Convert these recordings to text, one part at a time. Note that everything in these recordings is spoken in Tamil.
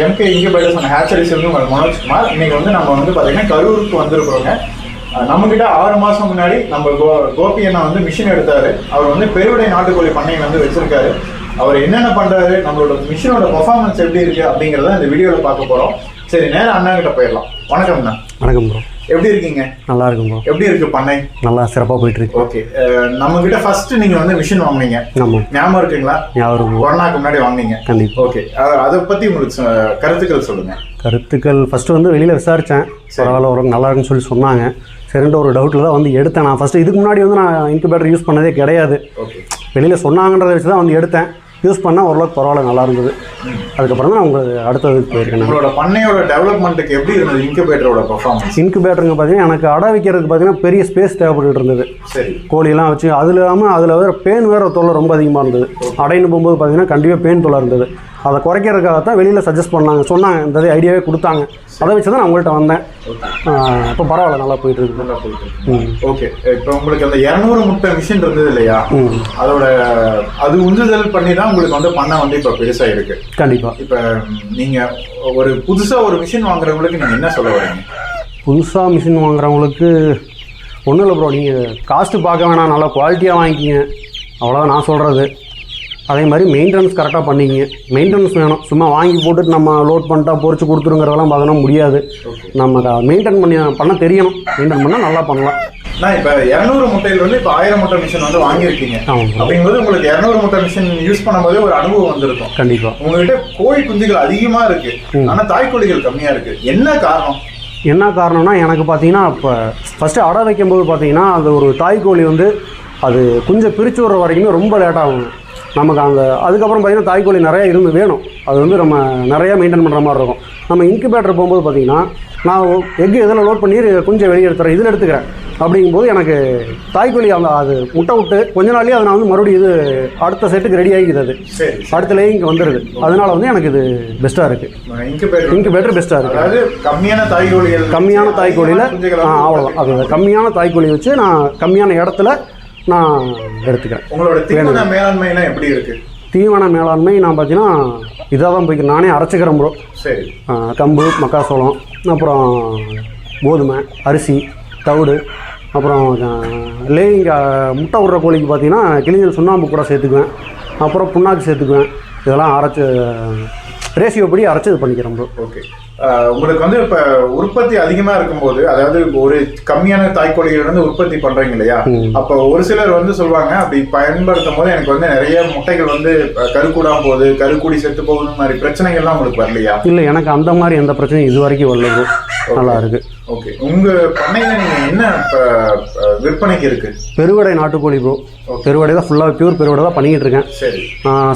எம்கே இன்குபேட்டர்ஸ் அண்ட் ஹேச்சரிஸ் உங்கள் மனோஜ்குமார். இன்னைக்கு வந்து நம்ம வந்து பார்த்தீங்கன்னா கரூருக்கு வந்திருக்கிறோங்க. நம்மகிட்ட 6 மாதம் முன்னாடி நம்ம கோபி அண்ணா வந்து மிஷின் எடுத்தாரு. அவர் வந்து பெருவிடை நாட்டுக்கோழி பண்ணையை வந்து வச்சிருக்காரு. அவர் என்னென்ன பண்றாரு, நம்மளோட மிஷினோட பெர்ஃபார்மன்ஸ் எப்படி இருக்கு அப்படிங்கிறத இந்த வீடியோவில் பார்க்க போறோம். சரி, நேரம் அண்ணா கிட்ட போயிடலாம். வணக்கம் அண்ணா. வணக்கம் ப்ரோ. எப்படி இருக்கீங்க? நல்லா இருக்கும் ப்ரோ. எப்படி இருக்கு பண்ணை? நல்லா சிறப்பாக போயிட்டு இருக்கு. ஓகே, நம்ம கிட்ட ஃபர்ஸ்ட் நீங்க வந்து மிஷின் வாங்குனீங்க, ஞாபகம் இருக்குங்களா? ஞாபகம். கொரோனாக்கு முன்னாடி வாங்குனீங்க. கண்டிப்பா. ஓகே, அதை பத்தி உங்களுக்கு கருத்துக்கள் சொல்லுங்க. கருத்துக்கள் ஃபர்ஸ்ட் வந்து வெளியில விசாரிச்சேன், பரவாயில்ல ஒரு நல்லா இருக்குன்னு சொல்லி சொன்னாங்க. சரின்ற ஒரு டவுட்டில் தான் வந்து எடுத்தேன். நான் ஃபர்ஸ்ட் இதுக்கு முன்னாடி வந்து நான் இன்குபேட்டர் யூஸ் பண்ணதே கிடையாது. வெளியில் சொன்னாங்கன்றதை வச்சு தான் வந்து எடுத்தேன். யூஸ் பண்ணால் ஓரளவுக்கு பரவாயில்ல, நல்லா இருந்தது. அதுக்கப்புறம் தான் நான் உங்களுக்கு அடுத்ததுக்கு போயிருக்கேன். உங்களோட பண்ணையோட டெவலப்மெண்ட்டுக்கு எப்படி இருந்தது இன்குபேட்டரோட பெர்ஃபார்மன்ஸ்? இன்குபேட்டருங்க பார்த்தீங்கன்னா எனக்கு அடை வைக்கிறதுக்கு பார்த்தீங்கன்னா பெரிய ஸ்பேஸ் தேவைப்பட்டு இருந்தது. சரி. கோழியெல்லாம் வச்சு அது இல்லாமல் அதில் வேறு பேன் வேறு தொல்லை ரொம்ப அதிகமாக இருந்தது. அடைன்னு போகும்போது பார்த்தீங்கன்னா கண்டிப்பாக பேன் தொல்லை இருந்தது. அதை குறைக்கிறதுக்காக தான் வெளியில் சஜஸ்ட் சொன்னாங்க. இந்த ஐடியாவே கொடுத்தாங்க. அதை வச்சு தான் நான் உங்கள்கிட்ட வந்தேன். இப்போ பரவாயில்ல, நல்லா போயிட்டு இருக்கு. நல்லா போயிட்டு இருக்கு. ஓகே, இப்போ உங்களுக்கு அந்த 200 முட்டை மிஷின் இருந்தது இல்லையா, அது உந்துதல் பண்ணி தான் உங்களுக்கு வந்து பண்ணை வந்து இப்போ பெருசாக இருக்கு. கண்டிப்பாக. இப்போ நீங்கள் ஒரு புதுசாக ஒரு மிஷின் வாங்குறவங்களுக்கு நீங்கள் என்ன சொல்ல வரீங்க? புதுசாக மிஷின் வாங்குறவங்களுக்கு ஒன்றும் இல்லை ப்ரோ, நீங்கள் காஸ்ட்டு பார்க்க வேணாம், நல்லா குவாலிட்டியாக வாங்கிக்கிங்க, அவ்வளோதான் நான் சொல்கிறது. அதே மாதிரி மெயின்டெனன்ஸ் கரெக்டாக பண்ணிக்கிங்க. மெயின்டெனன்ஸ் வேணும். சும்மா வாங்கி போட்டுட்டு நம்ம லோட் பண்ணிட்டா பொறிச்சு கொடுத்துருங்கிறதெல்லாம் பார்த்தோன்னா முடியாது. நம்ம மெயின்டைன் பண்ண தெரியணும். மெயின்டைன் பண்ணால் நல்லா பண்ணலாம். நான் இப்போ 200 முட்டையில் வந்து இப்போ 1000 முட்டை மிஷின் வந்து வாங்கியிருக்கீங்க. அப்படிங்கும்போது உங்களுக்கு 200 முட்டை மிஷின் யூஸ் பண்ணும்போதே ஒரு அனுபவம் வந்திருக்கும். கண்டிப்பாக. உங்ககிட்ட கோழி குஞ்சுகள் அதிகமாக இருக்கு, ஆனால் தாய்க்கோழிகள் கம்மியாக இருக்கு. என்ன காரணம்? என்ன காரணம்னா எனக்கு பார்த்தீங்கன்னா இப்போ ஃபஸ்ட்டு அடை வைக்கும்போது பார்த்தீங்கன்னா அந்த ஒரு தாய்க்கோழி வந்து அது குஞ்சை பிரித்து விடுற வரைக்குமே ரொம்ப லேட்டாகும் நமக்கு. அதுக்கப்புறம் பார்த்தீங்கன்னா தாய்க்கோழி நிறையா வேணும். அது வந்து நம்ம நிறையா மெயின்டைன் பண்ணுற மாதிரி இருக்கும். நம்ம இன்குபேட்டர் போகும்போது பார்த்தீங்கன்னா நான் எக்கு இதில் லோட் பண்ணி குஞ்சை வெளியே எடுத்துறேன், இதில் எடுத்துக்கிறேன். அப்படிங்கும்போது எனக்கு தாய்க்கோழி அது முட்டை விட்டு கொஞ்ச நாள்லேயே அதை நான் வந்து மறுபடியும் அடுத்த செட்டுக்கு ரெடி ஆகிக்குது. அது அடுத்த லேயிங் இங்கே வந்துடுது. அதனால வந்து எனக்கு இது பெஸ்ட்டாக இருக்குது. இன்குபேட்டர் பெஸ்ட்டாக இருக்குது. அதாவது கம்மியான தாய்க்கோழியில் அவ்வளோதான். அது கம்மியான தாய்க்கோழி வச்சு நான் கம்மியான இடத்துல நான் எடுத்துக்கிறேன். உங்களோட தீவன மேலாண்மைலாம் எப்படி இருக்கு? தீவன மேலாண்மை நான் பார்த்தீங்கன்னா இதாக தான் போய்க்கிறேன். நானே அரைச்சிக்கிறேன் ப்ரோ. சரி. கம்பு, மக்காசோளம், அப்புறம் கோதுமை, அரிசி, தவிடு, அப்புறம் லேயிங்க முட்டை விடுற கோழிக்கு பார்த்தீங்கன்னா கிளிஞ்சல் சுண்ணாம்பு கூட சேர்த்துக்குவேன். அப்புறம் புண்ணாக்கு சேர்த்துக்குவேன். இதெல்லாம் அரைச்சி ரேஷியோ படி அரைச்சி இது பண்ணிக்கிறேன் ப்ரோ. ஓகே, உங்களுக்கு வந்து இப்போ உற்பத்தி அதிகமாக இருக்கும்போது, அதாவது ஒரு கம்மியான தாய்க்கோழிகள் உற்பத்தி பண்ணுறீங்க இல்லையா, அப்போ ஒரு சிலர் வந்து சொல்லுவாங்க அப்படி பயன்படுத்தும் போது எனக்கு வந்து நிறைய முட்டைகள் வந்து கருக்கூடாம போகுது, கருக்கூடி செத்து போகுது மாதிரி பிரச்சனைகள்லாம் உங்களுக்கு வரலையா? இல்லை, எனக்கு அந்த மாதிரி எந்த பிரச்சனையும் இது வரைக்கும் வரல ப்ரோ. நல்லா இருக்கு. ஓகே, உங்கள் பண்ணையில் நீங்கள் என்ன விற்பனைக்கு இருக்கு? பெருவடை நாட்டுக்கோழி ப்ரோ. பெருவடை தான் ஃபுல்லாக பியூர் பெருவடை தான் பண்ணிக்கிட்டு இருக்கேன். சரி.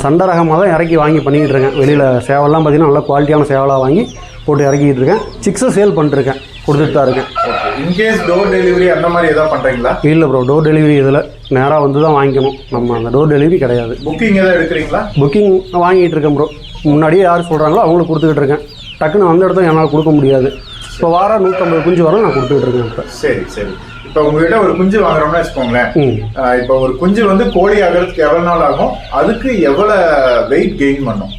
சண்டை ரகமாக தான் இறக்கி வாங்கி பண்ணிக்கிட்டு இருக்கேன். வெளியில் சேவல்லாம் பார்த்தீங்கன்னா நல்லா குவாலிட்டியான சேவலாக வாங்கி போட்டு இறக்கிட்டு இருக்கேன். சிக்ஸும் சேல் பண்ணிட்டுருக்கேன், கொடுத்துட்டு தான் இருக்கேன். இன்கேஸ் டோர் டெலிவரி அந்த மாதிரி எதாவது பண்ணுறீங்களா? இல்லை ப்ரோ, டோர் டெலிவரி இதில் நேராக வந்து தான் வாங்கிக்கணும். நம்ம அந்த டோர் டெலிவரி கிடையாது. புக்கிங் எதாவது எடுக்கிறீங்களா? புக்கிங் வாங்கிட்டு இருக்கேன் ப்ரோ. முன்னாடியே யார் சொல்கிறாங்களோ அவங்களுக்கு கொடுத்துக்கிட்டு இருக்கேன். டக்குன்னு அந்த இடத்துல என்னால் கொடுக்க முடியாது. இப்போ வாரம் 150 குஞ்சு வரும் நான் கொடுத்துக்கிட்டு இருக்கேன் இப்போ. சரி சரி. இப்போ உங்ககிட்ட ஒரு குஞ்சு வாங்குறோம்னா வச்சுக்கோங்களேன், இப்போ ஒரு குஞ்சு வந்து கோழி ஆகிறதுக்கு எவ்வளோ நாள் ஆகும், அதுக்கு எவ்வளோ வெயிட் கெயின் பண்ணும்?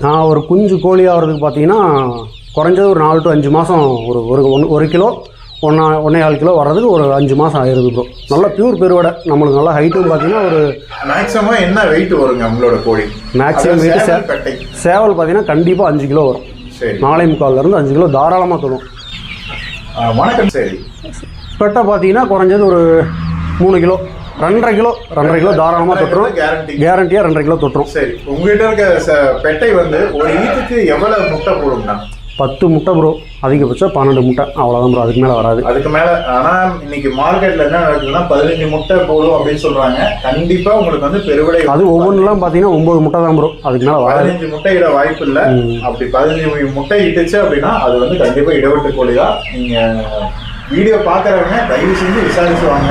நான் ஒரு குஞ்சு கோழி ஆகிறதுக்கு பார்த்தீங்கன்னா குறைஞ்சது ஒரு 4 to 5 மாதம், ஒரு கிலோ 1.25 கிலோ வர்றதுக்கு ஒரு 5 மாதம் ஆயிடுது ப்ரோ. நல்லா பியூர் பெருவடை. நம்மளுக்கு நல்லா ஹைட்டும் பார்த்தீங்கன்னா ஒரு மேக்ஸிமம் என்ன வெயிட் வருங்க உங்களோட கோழி? மேக்ஸிமம் வெயிட் சேவல் பார்த்தீங்கன்னா கண்டிப்பாக 5 கிலோ வரும். 4.25 5 கிலோ தாராளமாக தொடும். வணக்கம். சரி. பெட்டை பார்த்தீங்கன்னா குறைஞ்சது ஒரு 3 கிலோ 2.5 கிலோ தாராளமாக தொட்டுரும். கேரண்டியாக 2.5 கிலோ தொட்டுரும். சரி. உங்ககிட்ட இருக்க பெட்டை வந்து ஒரு ஈத்துக்கு எவ்வளவு முட்டை போடும்னா? 10 முட்டை ப்ரோ. அதிகபட்சம் 12 முட்டை, அவ்வளோதான் ப்ரோ. அதுக்கு மேலே வராது. அதுக்கு மேலே. ஆனால் இன்னைக்கு மார்க்கெட்டில் என்ன நடக்குதுன்னா 15 முட்டை போடும் அப்படின்னு சொல்கிறாங்க. கண்டிப்பாக உங்களுக்கு வந்து பெருவிடை அது ஒவ்வொன்றுலாம் பார்த்தீங்கன்னா 9 முட்டை தான் ப்ரோ. அதுக்கு மேலே 15 முட்டை இட வாய்ப்பு இல்லை. அப்படி 15 முட்டை இட்டுச்சு அப்படின்னா அது வந்து கண்டிப்பாக இடவெட்டு கோழி தான். நீங்கள் வீடியோ பார்க்குறவங்க தயவு செஞ்சு விசாரிச்சுவாங்க.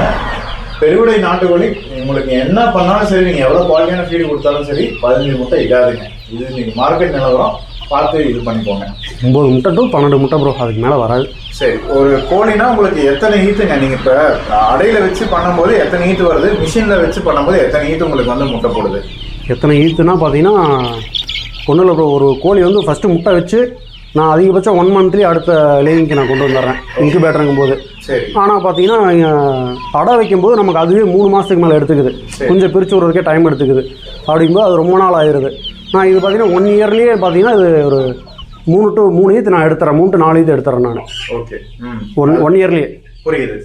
பெருவிடை நாட்டுக்கோழி உங்களுக்கு என்ன பண்ணாலும் சரி, நீங்கள் எவ்வளோ குவாலிட்டியான ஃபீடு கொடுத்தாலும் சரி 15 முட்டை இடாதுங்க. இது இன்னைக்கு மார்க்கெட் நிலவரம், பார்த்து இது பண்ணிக்கோங்க. 9 முட்டை to 12 முட்டை ப்ரோ. அதுக்கு மேலே வராது. சரி. ஒரு கோழினா உங்களுக்கு எத்தனை ஈத்துங்க? நீங்கள் இப்போ அடையில் வச்சு பண்ணும்போது எத்தனை ஈத்து வருது, மிஷினில் வச்சு பண்ணும்போது எத்தனை ஈத்து உங்களுக்கு வந்து முட்டை போடுது? எத்தனை ஈத்துனா பார்த்தீங்கன்னா ஒன்றும் இல்லை ப்ரோ, ஒரு கோழி வந்து ஃபஸ்ட்டு முட்டை வச்சு நான் அதிகபட்சம் 1 மந்த்லேயே அடுத்த லேயிங்க்கு நான் கொண்டு வந்துடுறேன் இன்குபேட்டருங்கும் போது. சரி. ஆனால் பார்த்தீங்கன்னா அடை வைக்கும்போது நமக்கு அதுவே 3 மாதத்துக்கு மேலே எடுத்துக்குது, கொஞ்சம் பிரித்து விட்றதுக்கே டைம் எடுத்துக்குது. அப்படிங்கும்போது அது ரொம்ப நாள் ஆயிடுது. நான் இது பார்த்தீங்கன்னா 1 இயர்லேயே பார்த்தீங்கன்னா இது ஒரு 3 to 3 ஈத்து நான் எடுத்துறேன், 3 to 4 ஈத்து எடுத்துறேன் நான். ஓகே. 1 இயர்லேயே. புரியுது.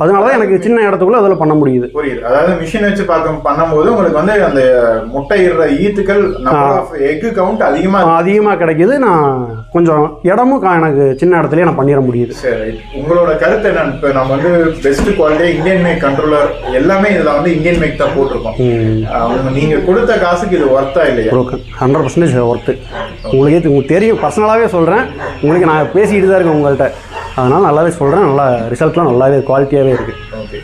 அதனால தான் எனக்கு சின்ன இடத்துக்குள்ள அதில் பண்ண முடியுது. புரியுது. அதாவது மிஷின் வச்சு பண்ணும்போது உங்களுக்கு வந்து அந்த முட்டையிடுற ஈத்துக்கள் எக் கவுண்ட் அதிகமாக கிடைக்குது. நான் கொஞ்சம் இடமும் எனக்கு சின்ன இடத்துலயே நான் பண்ணிட முடியுது. சரி, உங்களோட கருத்து என்ன? இப்போ நம்ம வந்து best quality Indian make controller எல்லாமே இதில் வந்து இந்தியன் மேக் தான் போட்டிருக்கோம். நீங்க கொடுத்த காசுக்கு இது ஒர்த்தா இல்லையா? 100% ஒர்த்து. உங்களுக்கு தெரியும், பர்சனலாகவே சொல்கிறேன். உங்களுக்கு நான் பேசிக்கிட்டு தான் இருக்கேன் உங்கள்கிட்ட, அதனால் நல்லாவே சொல்கிறேன். நல்லா ரிசல்ட்லாம் நல்லாவே குவாலிட்டியாகவே இருக்குது. ஓகே.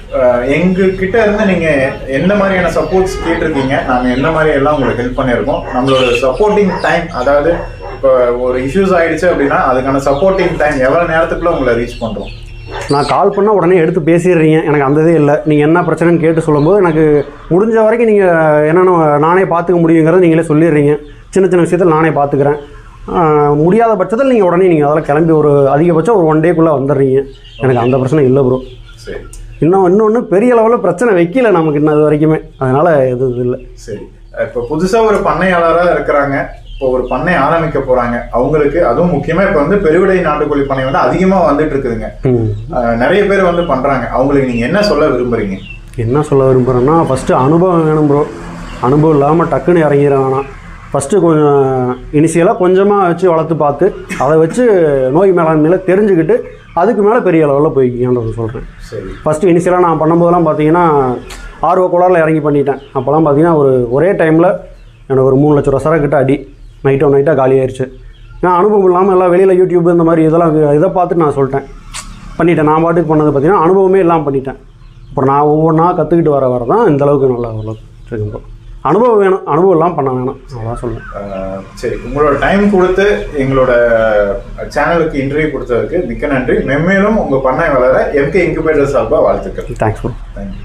எங்ககிட்ட இருந்து நீங்கள் எந்த மாதிரியான சப்போர்ட்ஸ் கேட்டிருக்கீங்க, நாங்கள் எந்த மாதிரி எல்லாம் உங்களுக்கு ஹெல்ப் பண்ணியிருக்கோம், நம்மளோட சப்போர்ட்டிங் டைம், அதாவது இப்போ ஒரு இஷ்யூஸ் ஆகிடுச்சு அப்படின்னா அதுக்கான சப்போர்ட்டிங் டைம் எவ்வளோ நேரத்துக்குள்ள உங்களை ரீச் பண்ணுறோம்? நான் கால் பண்ணால் உடனே எடுத்து பேசிடுறீங்க. எனக்கு அந்த இதே இல்லை. நீங்கள் என்ன பிரச்சனைன்னு கேட்டு சொல்லும்போது எனக்கு முடிஞ்ச வரைக்கும் நீங்கள் என்னென்ன நானே பார்த்துக்க முடியுங்கிறத நீங்களே சொல்லிடுறீங்க. சின்ன சின்ன விஷயத்தில் நானே பார்த்துக்கிறேன். முடியாத பட்சத்தில் நீங்கள் உடனே நீங்கள் அதெல்லாம் கிளம்பி ஒரு அதிகபட்சம் ஒரு 1 டேக்குள்ளே வந்துடுறீங்க. எனக்கு அந்த பிரச்சனை இல்லை ப்ரோ. சரி. இன்னொன்று பெரிய லெவலில் பிரச்சனை வைக்கல நமக்கு இன்னும் அது வரைக்குமே, அதனால் இது இல்லை. சரி. இப்போ புதுசாக ஒரு பண்ணையாளராக இருக்கிறாங்க, இப்போ ஒரு பண்ணை ஆரம்பிக்க போகிறாங்க, அவங்களுக்கு அதுவும் முக்கியமாக இப்போ வந்து பெருவிடை நாட்டுக்கோழி பண்ணை வந்து அதிகமாக வந்துட்டு இருக்குதுங்க, நிறைய பேர் வந்து பண்ணுறாங்க. அவங்களுக்கு நீங்கள் என்ன சொல்ல விரும்புகிறீங்க? என்ன சொல்ல விரும்புகிறேன்னா, ஃபஸ்ட்டு அனுபவம் வேணும் ப்ரோ. அனுபவம் இல்லாமல் டக்குன்னு இறங்கிட வேணாம். ஃபஸ்ட்டு கொஞ்சம் இனிஷியலாக கொஞ்சமாக வச்சு வளர்த்து பார்த்து அதை வச்சு நோய் மேலாண்மையில் தெரிஞ்சுக்கிட்டு அதுக்கு மேலே பெரிய லெவலில் போய்க்கிங்கன்றது சொல்கிறேன். சரி. ஃபஸ்ட்டு இனிஷியலாக நான் பண்ணும்போதெல்லாம் பார்த்தீங்கன்னா ஆர்வ கோளாறில் இறங்கி பண்ணிட்டேன். அப்போல்லாம் பார்த்தீங்கன்னா ஒரே டைமில் எனக்கு ஒரு 3 லட்ச ரூபா சரக்கிட்ட அடி நைட்டாக காலி ஆயிடுச்சு. நான் அனுபவம் இல்லாமல் எல்லாம் வெளியில் யூடியூப் இந்த மாதிரி இதை பார்த்துட்டு நான் சொல்லிட்டேன் பண்ணிட்டேன். நான் பாட்டுக்கு பண்ணது பார்த்தீங்கன்னா அனுபவமே இல்லாமல் பண்ணிட்டேன். அப்புறம் நான் ஒவ்வொன்றா கற்றுக்கிட்டு வர தான் இந்தளவுக்கு நல்லா ஓரளவுக்கு இருக்கும்போ. அனுபவம் வேணும், அனுபவம் இல்லாமல் பண்ண வேணும், அதான் சொல்லுவேன். சரி, உங்களோட டைம் கொடுத்து எங்களோட சேனலுக்கு இன்டர்வியூ கொடுத்ததுக்கு மிக்க நன்றி. மென்மேலும் உங்கள் பண்ணை வளர எம்கே இன்குபேட்டர் சார்பாக வாழ்த்துக்கள். Thanks bro. தேங்க்யூ.